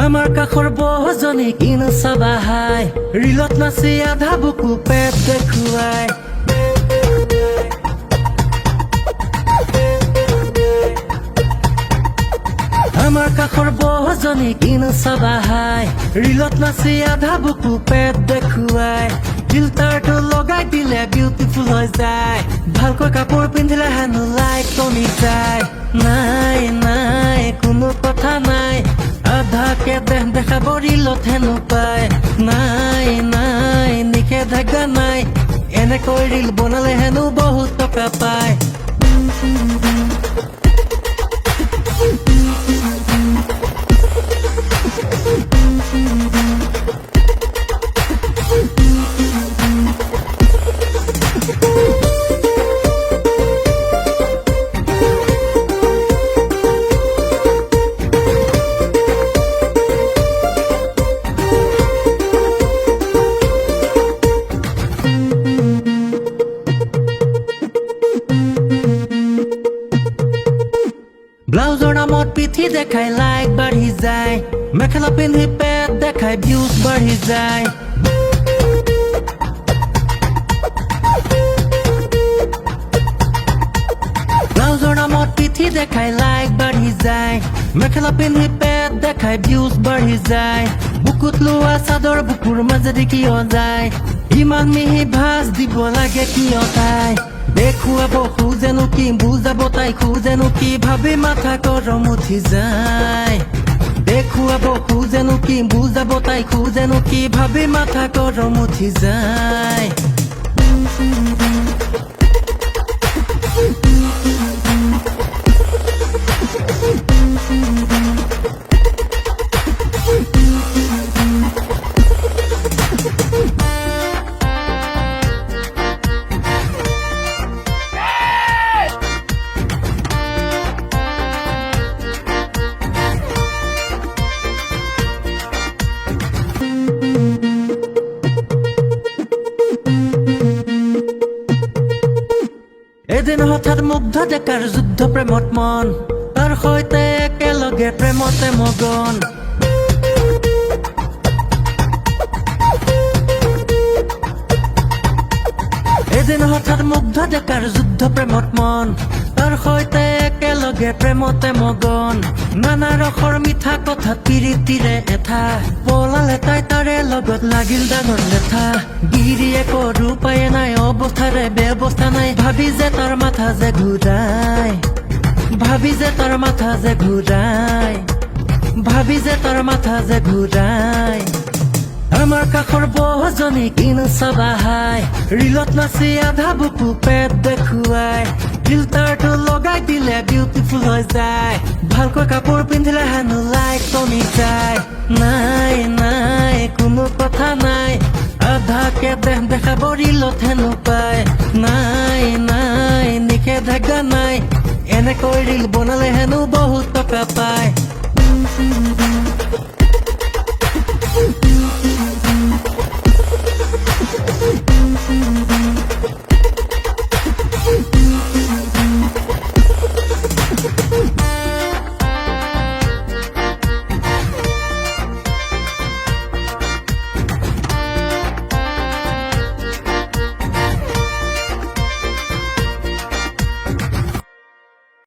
আমাৰ কাষৰ বহুজনী কিনো চাবা হাই ৰিলত নাচি আধা বুকু পেট দেখুৱাই আমাৰ কাষৰ বহুজনী কিনো চাবা হাই ৰিলত নাচি আধা বুকু পেট দেখুৱাই ফিল্টাৰটো লগাই দিলে বিউটিফুল হৈ যায় ভালকৈ কাপোৰ পিন্ধিলে হেনো লাইক কমি যায় নাই নাই কোনো কথা নাই আধাকে দেহ দেখাব ৰিলত হেনো পায় নাই নাই নিষেধাজ্ঞা নাই এনেকৈ ৰিল বনালে হেনো বহুত টকা পায় ব্লাউজৰ নামত পিঠি দেখাই লাইক বাঢ়ি যায় মেখেলা পিন্ধি পেট দেখাই ভিউজ বাঢ়ি যায় ব্লাউজৰ নামত পিঠি দেখাই লাইক বাঢ়ি যায় মেখেলা পিন্ধি পেট দেখাই ভিউজ বাঢ়ি যায় বুকুত লোৱা চাদৰ বুকুৰ মাজেদি কিয় যায় ইমান মিহি ভাঁজ দিব লাগে কিয় তাই দেখুৱাব খোজেনো কি বুজাব তাই খোজেনো কি ভাবি মাথা গৰম উঠি যায় দেখুৱাব খোজেনো কি বুজাব তাই খোজেনো কি ভাবি মাথা গৰম উঠি যায় এদিন হঠাৎ মুগ্ধ ডেকাৰ যুদ্ধ প্ৰেমত মন তাৰ সৈতে একেলগে প্ৰেমতে মগন এদিন হঠাৎ মুগ্ধ ডেকাৰ যুদ্ধ প্ৰেমত মন তাৰ সৈতে একেলগে প্ৰেমতে মগন নানা ৰসৰ মিঠা কথাত পিৰিতিৰে এঠা পলালে তাই তাৰে লগত লাগিল ডাঙৰ লেঠা গিৰিয়েক ৰূপায়ে নাই অৱস্থাৰে ব্যৱস্থা নাই ভাবি যে তাৰ মাথা যে ঘূৰাই ভাবি যে তাৰ মাথা যে ঘূৰাই ভাবি যে তাৰ মাথা যে ঘূৰাই আমাৰ কাষৰ বহুজনী কিনো চাবা হাই ৰিলত নাচি আধা বুকু পেট দেখুৱাই ফিল্টাৰটো লগাই দিলে বিউটিফুল হৈ যায় ভালকৈ কাপোৰ পিন্ধিলে হেনো লাইক কমি যায় নাই নাই কোনো কথা নাই আধাকে দেহ দেখাব ৰিলত হেনো পায় নাই নাই নিষেধাজ্ঞা নাই এনেকৈ ৰিল বনালে হেনো বহুত টকা পায়